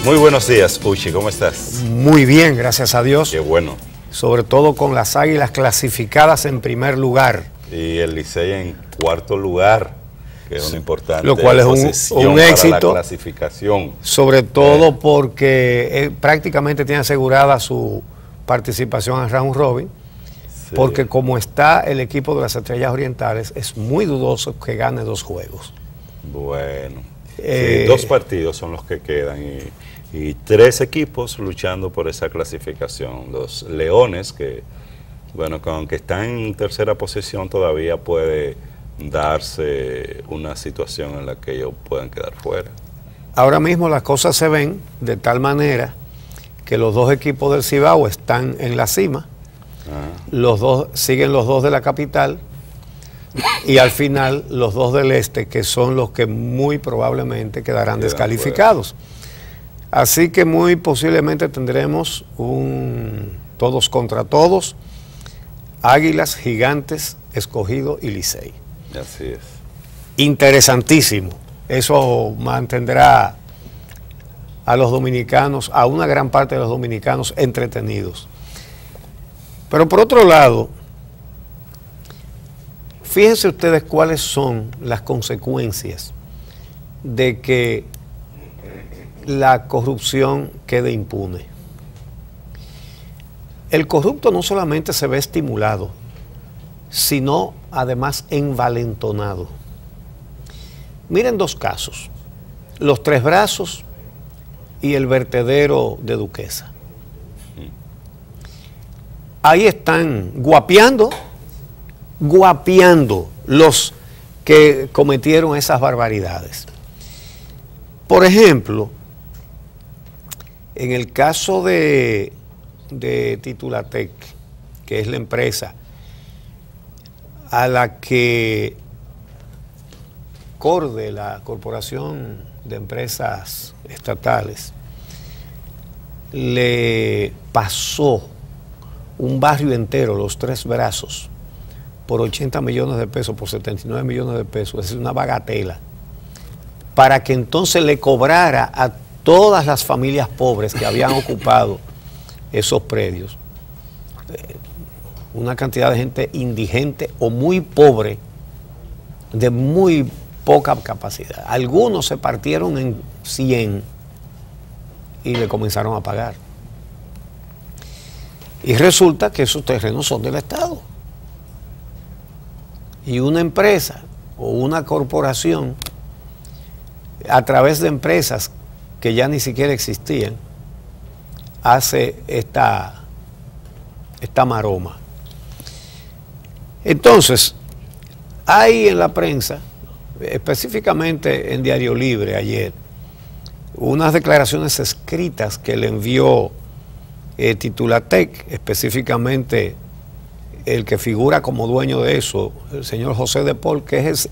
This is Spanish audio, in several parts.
Muy buenos días, Uchi, ¿cómo estás? Muy bien, gracias a Dios. Qué bueno. Sobre todo con las Águilas clasificadas en primer lugar. Y el Licey en cuarto lugar, que es una importante lo cual es un éxito. Para la clasificación. Sobre todo porque prácticamente tiene asegurada su participación en round robin. Sí. Porque como está el equipo de las Estrellas Orientales, es muy dudoso que gane 2 juegos. Bueno, sí, 2 partidos son los que quedan y 3 equipos luchando por esa clasificación. Los Leones, que bueno, aunque están en tercera posición, todavía puede darse una situación en la que ellos puedan quedar fuera. Ahora mismo las cosas se ven de tal manera que los 2 equipos del Cibao están en la cima. Siguen los 2 de la capital y al final los 2 del este, que son los que muy probablemente quedarán descalificados. Así que muy posiblemente tendremos un todos contra todos, Águilas, Gigantes, Escogido y Licey. Así es. Interesantísimo. Eso mantendrá a los dominicanos, a una gran parte de los dominicanos entretenidos. Pero por otro lado, fíjense ustedes cuáles son las consecuencias de que la corrupción quede impune. El corrupto no solamente se ve estimulado, sino además envalentonado. Miren 2 casos, los Tres Brazos y el vertedero de Duquesa. Ahí están guapeando los que cometieron esas barbaridades. Por ejemplo, en el caso de Titulatec, que es la empresa a la que CORDE, la Corporación de Empresas Estatales, le pasó un barrio entero, los Tres Brazos, por 80 millones de pesos, por 79 millones de pesos, es una bagatela, para que entonces le cobrara a todas las familias pobres que habían ocupado esos predios, una cantidad de gente indigente o muy pobre, de muy poca capacidad. Algunos se partieron en 100 y le comenzaron a pagar. Y resulta que esos terrenos son del Estado. Y una empresa o una corporación, a través de empresas que ya ni siquiera existían, hace esta maroma. Entonces, hay en la prensa, específicamente en Diario Libre ayer, unas declaraciones escritas que le envió Titulatec, específicamente el que figura como dueño de eso, el señor José de Paul, que es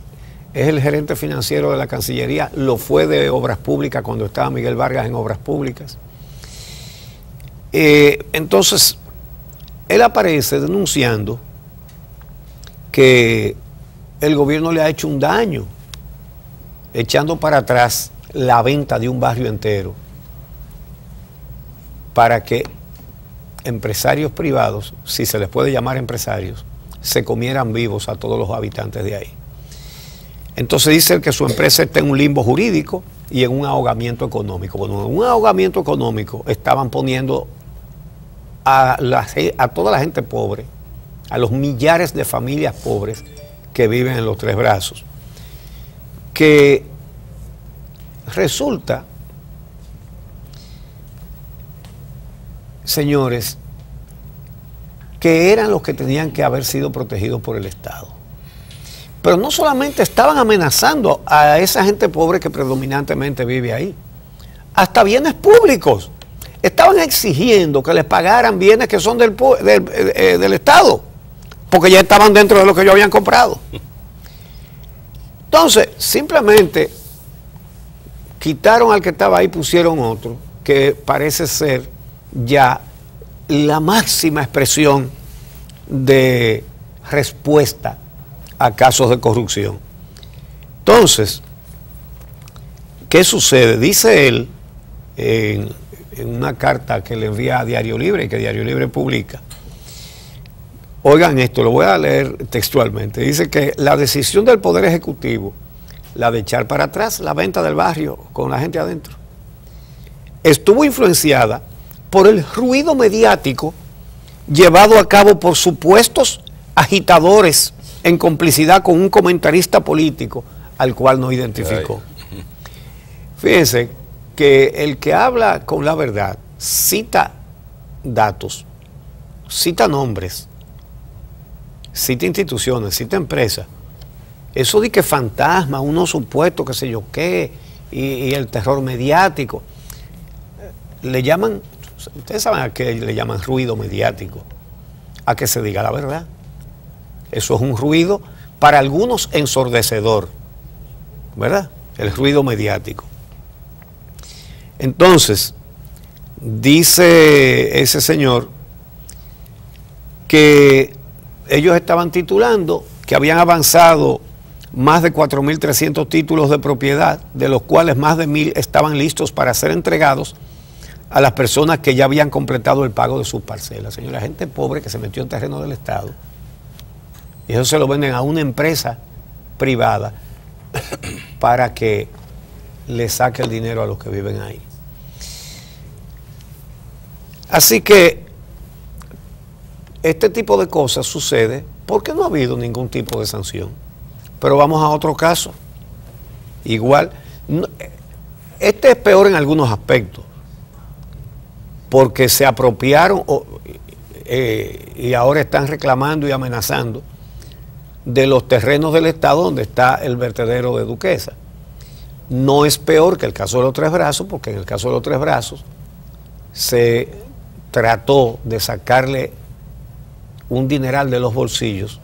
el gerente financiero de la Cancillería, lo fue de Obras Públicas cuando estaba Miguel Vargas en Obras Públicas. Entonces, él aparece denunciando que el gobierno le ha hecho un daño, echando para atrás la venta de un barrio entero para que empresarios privados, si se les puede llamar empresarios, se comieran vivos a todos los habitantes de ahí. Entonces dice que su empresa está en un limbo jurídico y en un ahogamiento económico. Bueno, en un ahogamiento económico estaban poniendo a toda la gente pobre, a los millares de familias pobres que viven en los Tres Brazos, que resulta, señores, que eran los que tenían que haber sido protegidos por el Estado. Pero no solamente estaban amenazando a esa gente pobre que predominantemente vive ahí, hasta bienes públicos. Estaban exigiendo que les pagaran bienes que son del Estado, porque ya estaban dentro de lo que ellos habían comprado. Entonces, simplemente quitaron al que estaba ahí, pusieron otro, que parece ser ya la máxima expresión de respuesta a casos de corrupción. Entonces, ¿qué sucede? Dice él, en una carta que le envía a Diario Libre y que Diario Libre publica. Oigan esto, lo voy a leer textualmente. Dice que la decisión del Poder Ejecutivo, la de echar para atrás la venta del barrio con la gente adentro, estuvo influenciada por el ruido mediático llevado a cabo por supuestos agitadores en complicidad con un comentarista político al cual no identificó. Fíjense que el que habla con la verdad cita datos, cita nombres, cita instituciones, cita empresas. Eso de que fantasma, unos supuestos, qué sé yo qué, y el terror mediático, le llaman, ustedes saben a qué le llaman ruido mediático, a que se diga la verdad. Eso es un ruido para algunos ensordecedor, ¿verdad? El ruido mediático. Entonces, dice ese señor que ellos estaban titulando, que habían avanzado más de 4.300 títulos de propiedad, de los cuales más de 1.000 estaban listos para ser entregados a las personas que ya habían completado el pago de sus parcelas. Señora, gente pobre que se metió en terreno del Estado, y eso se lo venden a una empresa privada para que le saque el dinero a los que viven ahí. Así que este tipo de cosas sucede porque no ha habido ningún tipo de sanción. Pero vamos a otro caso. Igual, este es peor en algunos aspectos, porque se apropiaron y ahora están reclamando y amenazando de los terrenos del Estado donde está el vertedero de Duquesa. No es peor que el caso de los Tres Brazos, porque en el caso de los Tres Brazos se trató de sacarle un dineral de los bolsillos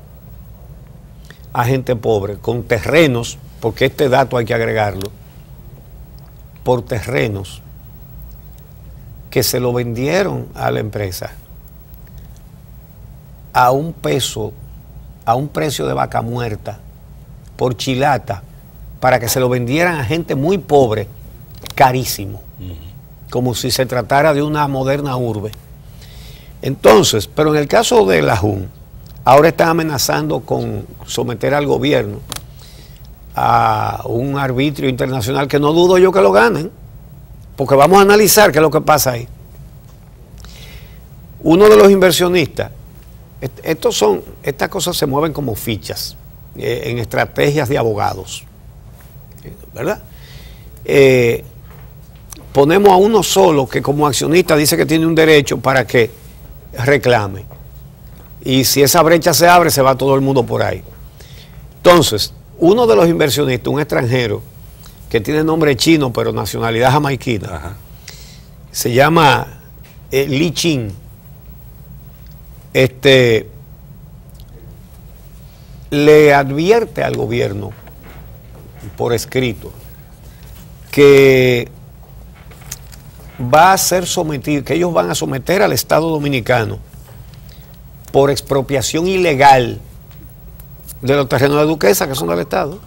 a gente pobre con terrenos, porque este dato hay que agregarlo, por terrenos que se lo vendieron a la empresa a un peso, a un precio de vaca muerta, por chilata, para que se lo vendieran a gente muy pobre, carísimo, como si se tratara de una moderna urbe. Entonces, pero en el caso de la JUN, ahora están amenazando con someter al gobierno a un arbitrio internacional que no dudo yo que lo ganen, porque vamos a analizar qué es lo que pasa ahí. Uno de los inversionistas, estas cosas se mueven como fichas en estrategias de abogados, ¿verdad? Ponemos a uno solo que como accionista dice que tiene un derecho para que reclame, y si esa brecha se abre se va todo el mundo por ahí. Entonces, uno de los inversionistas, un extranjero que tiene nombre chino pero nacionalidad jamaiquina, ajá, se llama Li Chin, le advierte al gobierno por escrito que va a ser sometido, que ellos van a someter al Estado Dominicano por expropiación ilegal de los terrenos de Duquesa, que son del Estado,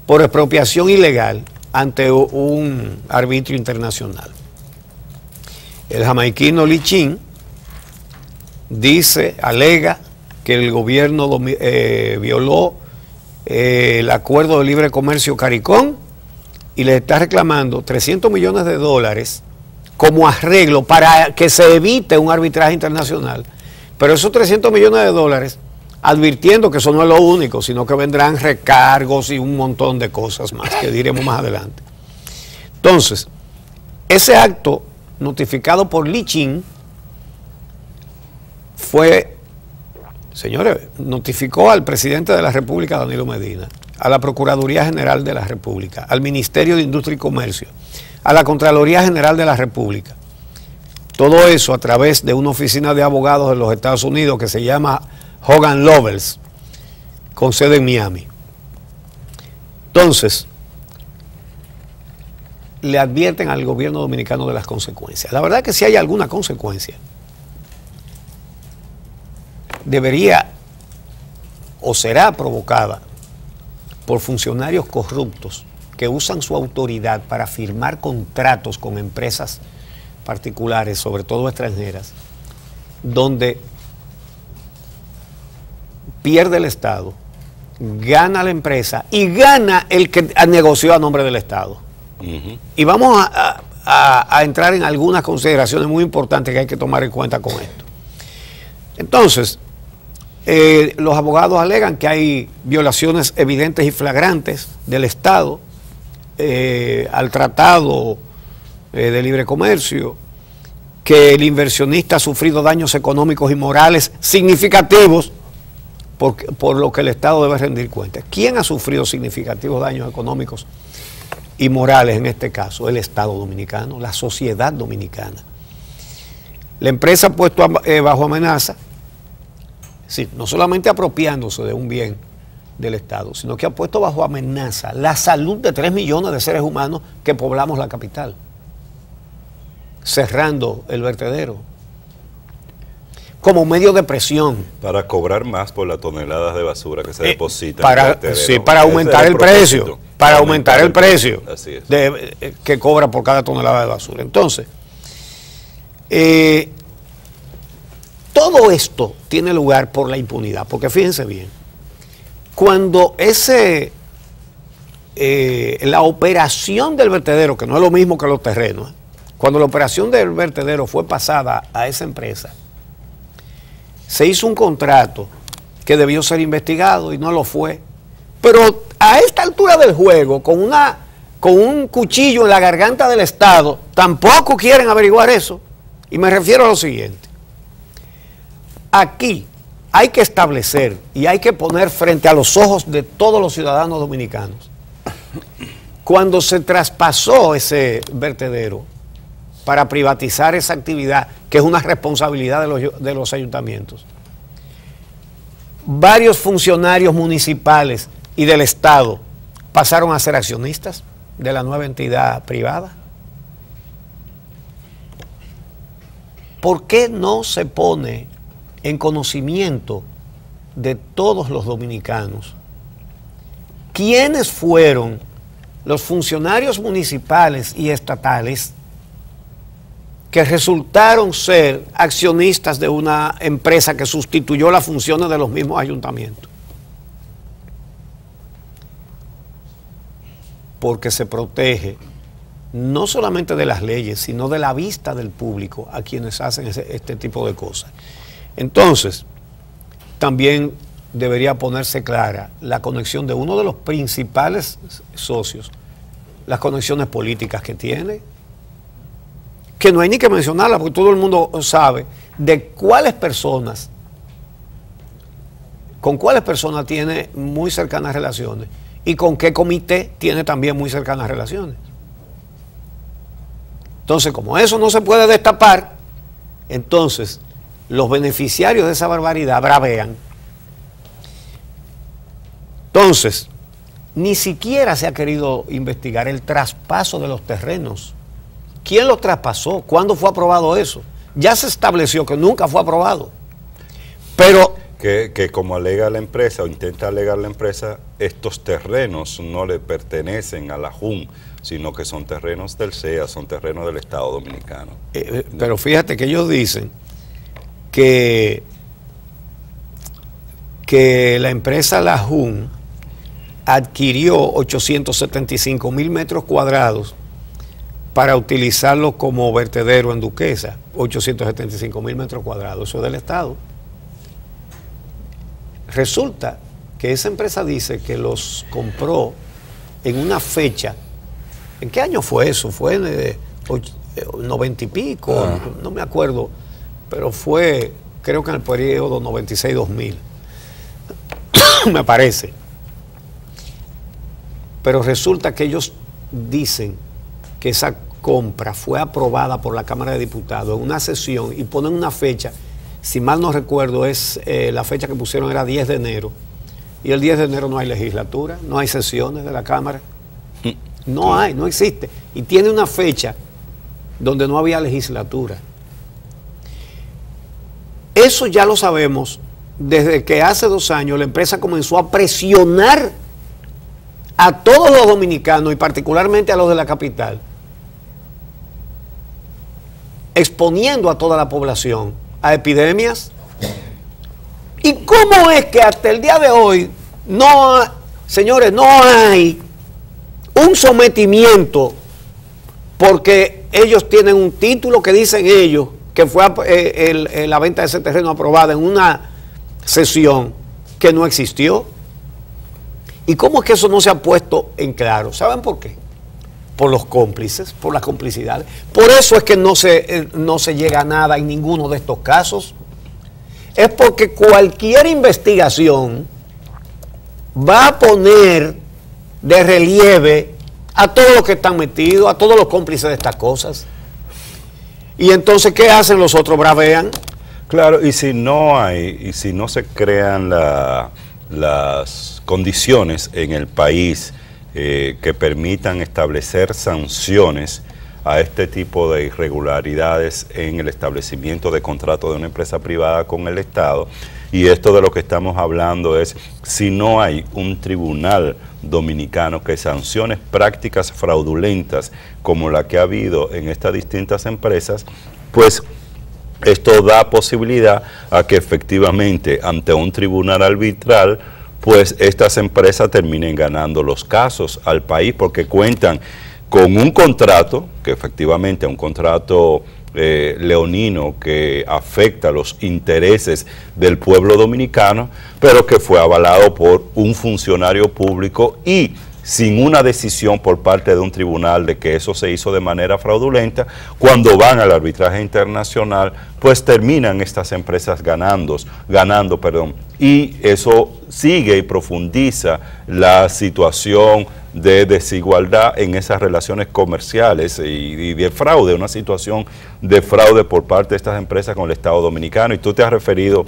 por expropiación ilegal ante un arbitrio internacional. El jamaiquino Li Chin dice, alega que el gobierno violó el acuerdo de libre comercio CARICOM y le está reclamando 300 millones de dólares como arreglo para que se evite un arbitraje internacional. Pero esos 300 millones de dólares, advirtiendo que eso no es lo único, sino que vendrán recargos y un montón de cosas más que diremos más adelante. Entonces, ese acto notificado por Li Chin fue, señores, notificó al presidente de la República, Danilo Medina, a la Procuraduría General de la República, al Ministerio de Industria y Comercio, a la Contraloría General de la República. Todo eso a través de una oficina de abogados de los Estados Unidos que se llama Hogan Lovells, con sede en Miami. Entonces, le advierten al gobierno dominicano de las consecuencias. La verdad es que si hay alguna consecuencia, debería o será provocada por funcionarios corruptos que usan su autoridad para firmar contratos con empresas particulares, sobre todo extranjeras, donde pierde el Estado, gana la empresa y gana el que negoció a nombre del Estado. Y vamos a entrar en algunas consideraciones muy importantes que hay que tomar en cuenta con esto. Entonces, los abogados alegan que hay violaciones evidentes y flagrantes del Estado al Tratado de Libre Comercio, que el inversionista ha sufrido daños económicos y morales significativos por lo que el Estado debe rendir cuentas. ¿Quién ha sufrido significativos daños económicos y morales en este caso? El Estado dominicano, la sociedad dominicana. La empresa ha puesto bajo amenaza, sí, no solamente apropiándose de un bien del Estado, sino que ha puesto bajo amenaza la salud de 3 millones de seres humanos que poblamos la capital, cerrando el vertedero como medio de presión. Para cobrar más por las toneladas de basura que se depositan. Para aumentar el precio. Para aumentar el precio así es. Que cobra por cada tonelada de basura. Entonces, todo esto tiene lugar por la impunidad. Porque fíjense bien, cuando la operación del vertedero, que no es lo mismo que los terrenos, cuando la operación del vertedero fue pasada a esa empresa, se hizo un contrato que debió ser investigado y no lo fue. Pero a esta altura del juego, con un cuchillo en la garganta del Estado, tampoco quieren averiguar eso. Y me refiero a lo siguiente. Aquí hay que establecer y hay que poner frente a los ojos de todos los ciudadanos dominicanos, cuando se traspasó ese vertedero para privatizar esa actividad, que es una responsabilidad de los ayuntamientos, varios funcionarios municipales y del Estado pasaron a ser accionistas de la nueva entidad privada. ¿Por qué no se pone en conocimiento de todos los dominicanos quiénes fueron los funcionarios municipales y estatales que resultaron ser accionistas de una empresa que sustituyó las funciones de los mismos ayuntamientos? Porque se protege no solamente de las leyes, sino de la vista del público a quienes hacen este tipo de cosas. Entonces, también debería ponerse clara la conexión de uno de los principales socios, las conexiones políticas que tiene, que no hay ni que mencionarla porque todo el mundo sabe de con cuáles personas tiene muy cercanas relaciones y con qué comité tiene también muy cercanas relaciones. Entonces, como eso no se puede destapar, entonces los beneficiarios de esa barbaridad bravean. Entonces, ni siquiera se ha querido investigar el traspaso de los terrenos. ¿Quién lo traspasó? ¿Cuándo fue aprobado eso? Ya se estableció que nunca fue aprobado. Pero que como alega la empresa o intenta alegar la empresa, estos terrenos no le pertenecen a la JUN, sino que son terrenos del CEA, son terrenos del Estado Dominicano. Pero fíjate que ellos dicen que la empresa La JUN adquirió 875,000 metros cuadrados para utilizarlo como vertedero en Duquesa. 875,000 metros cuadrados, eso es del Estado. Resulta que esa empresa dice que los compró en una fecha. ¿En qué año fue eso? Fue en 90 y pico, no me acuerdo, pero fue, creo que en el periodo 96-2000, me parece. Pero resulta que ellos dicen que esa compra fue aprobada por la Cámara de Diputados en una sesión y ponen una fecha, si mal no recuerdo, la fecha que pusieron era 10 de enero, y el 10 de enero no hay legislatura, no hay sesiones de la Cámara, no hay, no existe, y tiene una fecha donde no había legislatura. Eso ya lo sabemos desde que hace 2 años la empresa comenzó a presionar a todos los dominicanos y particularmente a los de la capital, exponiendo a toda la población a epidemias. ¿Y cómo es que hasta el día de hoy señores, no hay un sometimiento porque ellos tienen un título que dicen ellos que fue la venta de ese terreno aprobada en una sesión que no existió? ¿Y cómo es que eso no se ha puesto en claro? ¿Saben por qué? Por los cómplices, por las complicidades. Por eso es que no se llega a nada en ninguno de estos casos. Es porque cualquier investigación va a poner de relieve a todos los que están metidos, a todos los cómplices de estas cosas. Y entonces, ¿qué hacen los otros? Bravean. Claro, y si no se crean las condiciones en el país que permitan establecer sanciones a este tipo de irregularidades en el establecimiento de contratos de una empresa privada con el Estado, y esto de lo que estamos hablando es, si no hay un tribunal dominicano que sancione prácticas fraudulentas como la que ha habido en estas distintas empresas, pues esto da posibilidad a que efectivamente ante un tribunal arbitral, pues estas empresas terminen ganando los casos al país porque cuentan con un contrato, que efectivamente es un contrato leonino que afecta los intereses del pueblo dominicano, pero que fue avalado por un funcionario público y sin una decisión por parte de un tribunal de que eso se hizo de manera fraudulenta. Cuando van al arbitraje internacional, pues terminan estas empresas ganando, y eso sigue y profundiza la situación de desigualdad en esas relaciones comerciales y de fraude, una situación de fraude por parte de estas empresas con el Estado dominicano. Y tú te has referido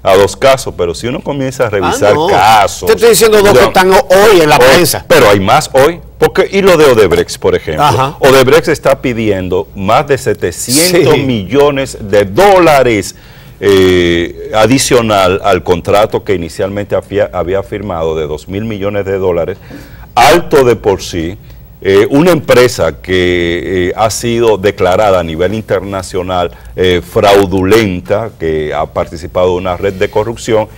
a dos casos, pero si uno comienza a revisar casos... Te estoy diciendo dos que están hoy en la prensa. Pero hay más hoy, y lo de Odebrecht, por ejemplo. Ajá. Odebrecht está pidiendo más de 700 millones de dólares adicional al contrato que inicialmente había firmado de 2.000 millones de dólares, alto de por sí. Una empresa que ha sido declarada a nivel internacional fraudulenta, que ha participado en una red de corrupción,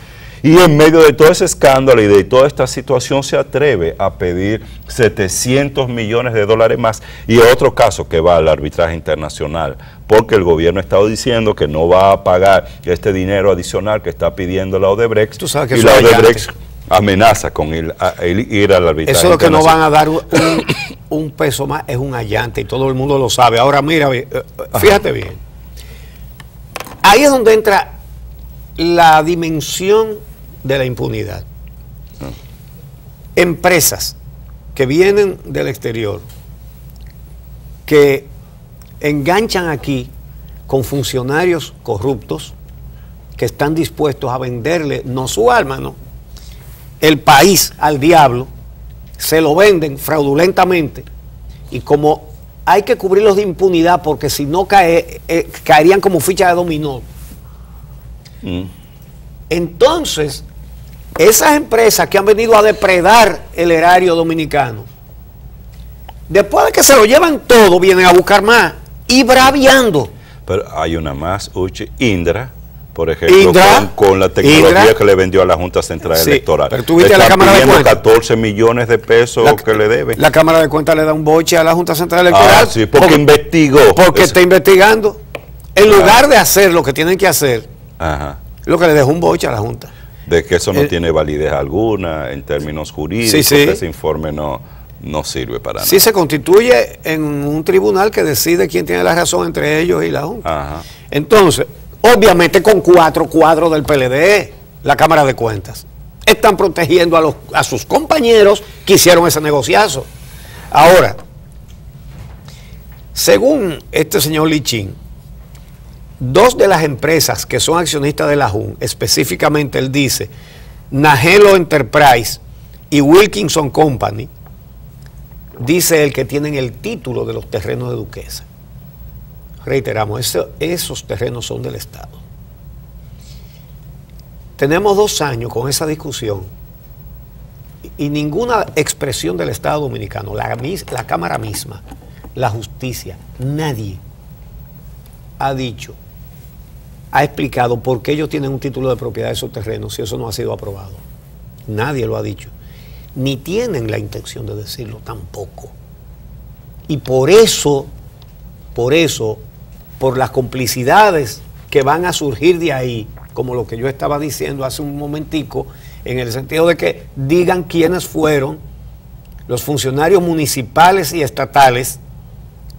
y en medio de todo ese escándalo y de toda esta situación se atreve a pedir 700 millones de dólares más, y otro caso que va al arbitraje internacional, porque el gobierno ha estado diciendo que no va a pagar este dinero adicional que está pidiendo la Odebrecht. Tú sabes que y la Odebrecht amenaza con ir al arbitraje. Eso es lo que no van a dar un peso más, es un allante, y todo el mundo lo sabe. Ahora mira, fíjate bien. Ahí es donde entra la dimensión de la impunidad. Empresas que vienen del exterior, que enganchan aquí con funcionarios corruptos que están dispuestos a venderle, no su alma, no, el país al diablo, se lo venden fraudulentamente, y como hay que cubrirlos de impunidad porque si no caerían como ficha de dominó. Entonces, esas empresas que han venido a depredar el erario dominicano, después de que se lo llevan todo, vienen a buscar más y braviando. Pero hay una más, Uchi, Indra, por ejemplo, con la tecnología que le vendió a la Junta Central Electoral. Pero tú viste la Cámara de Cuentas, 14 millones de pesos que le debe. La Cámara de Cuentas le da un boche a la Junta Central Electoral. Sí, porque investigó. Porque está investigando. En lugar de hacer lo que tienen que hacer, lo que le dejó un boche a la Junta. De que eso no tiene validez alguna en términos jurídicos, que ese informe no sirve para nada. Sí, se constituye en un tribunal que decide quién tiene la razón entre ellos y la Junta. Entonces, obviamente con 4 cuadros del PLD, la Cámara de Cuentas, están protegiendo a sus compañeros que hicieron ese negociazo. Ahora, según este señor Lichín, 2 de las empresas que son accionistas de la JUN, específicamente él dice, Nagelo Enterprise y Wilkinson Company, dice él que tienen el título de los terrenos de Duquesa. Reiteramos, esos terrenos son del Estado. Tenemos 2 años con esa discusión y ninguna expresión del Estado Dominicano, la Cámara misma, la justicia, nadie ha dicho, ha explicado por qué ellos tienen un título de propiedad de esos terrenos si eso no ha sido aprobado. Nadie lo ha dicho. Ni tienen la intención de decirlo tampoco. Y por las complicidades que van a surgir de ahí, como lo que yo estaba diciendo hace un momentico, en el sentido de que digan quiénes fueron los funcionarios municipales y estatales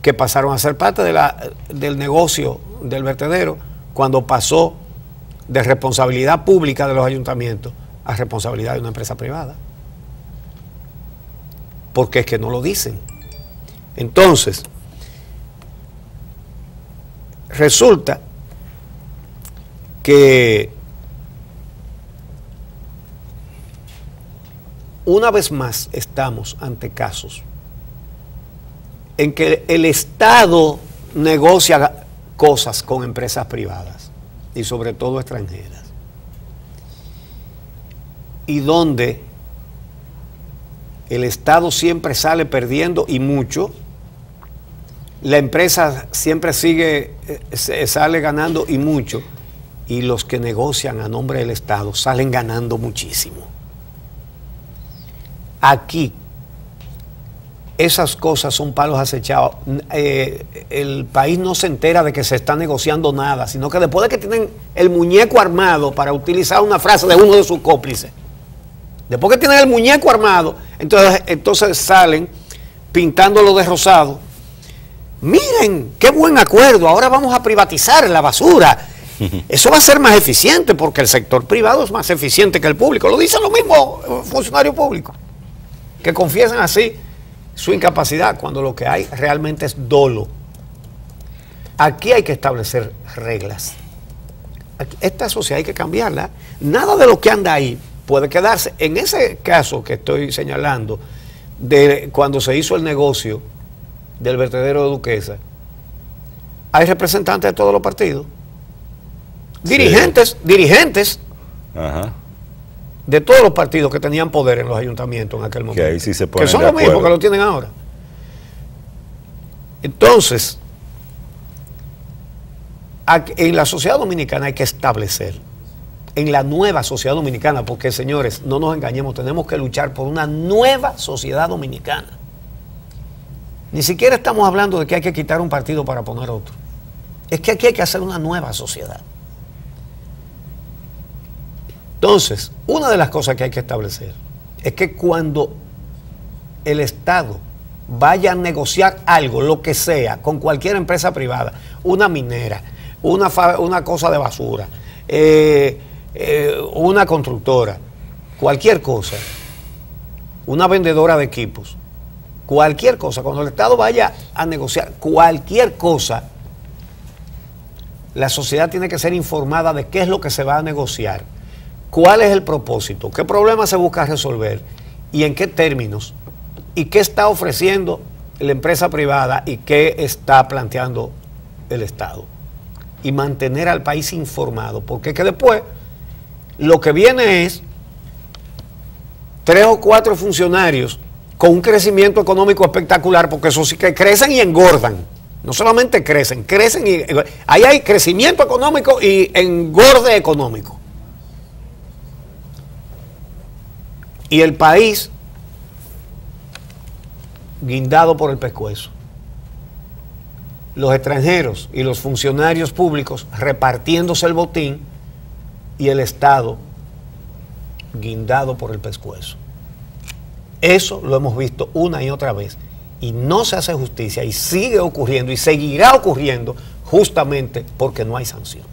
que pasaron a ser parte del negocio del vertedero cuando pasó de responsabilidad pública de los ayuntamientos a responsabilidad de una empresa privada. Porque es que no lo dicen. Entonces, resulta que una vez más estamos ante casos en que el Estado negocia cosas con empresas privadas y sobre todo extranjeras, y donde el Estado siempre sale perdiendo y mucho, la empresa siempre sale ganando y mucho, y los que negocian a nombre del Estado salen ganando muchísimo. Aquí esas cosas son palos acechados. El país no se entera de que se está negociando nada, sino que después de que tienen el muñeco armado, para utilizar una frase de uno de sus cómplices, después que tienen el muñeco armado, entonces salen pintándolo de rosado. Miren, qué buen acuerdo, ahora vamos a privatizar la basura. Eso va a ser más eficiente porque el sector privado es más eficiente que el público. Lo dicen los mismos funcionarios públicos, que confiesan así su incapacidad cuando lo que hay realmente es dolo. Aquí hay que establecer reglas. Esta sociedad hay que cambiarla. Nada de lo que anda ahí puede quedarse. En ese caso que estoy señalando, de cuando se hizo el negocio del vertedero de Duquesa, hay representantes de todos los partidos, dirigentes Ajá. de todos los partidos que tenían poder en los ayuntamientos en aquel momento, que ahí sí se ponen que son de los mismos acuerdo, que lo tienen ahora. Entonces, en la sociedad dominicana hay que establecer, en la nueva sociedad dominicana, porque señores, no nos engañemos, tenemos que luchar por una nueva sociedad dominicana. Ni siquiera estamos hablando de que hay que quitar un partido para poner otro. Es que aquí hay que hacer una nueva sociedad. Entonces, una de las cosas que hay que establecer es que cuando el Estado vaya a negociar algo, lo que sea, con cualquier empresa privada, una minera, una cosa de basura, una constructora, cualquier cosa, una vendedora de equipos, cualquier cosa, cuando el Estado vaya a negociar cualquier cosa, la sociedad tiene que ser informada de qué es lo que se va a negociar, cuál es el propósito, qué problema se busca resolver y en qué términos, y qué está ofreciendo la empresa privada y qué está planteando el Estado. Y mantener al país informado, porque es que después lo que viene es 3 o 4 funcionarios con un crecimiento económico espectacular, porque eso sí que crecen y engordan. No solamente crecen y ahí hay crecimiento económico y engorde económico. Y el país guindado por el pescuezo. Los extranjeros y los funcionarios públicos repartiéndose el botín y el Estado guindado por el pescuezo. Eso lo hemos visto una y otra vez y no se hace justicia y sigue ocurriendo y seguirá ocurriendo justamente porque no hay sanción.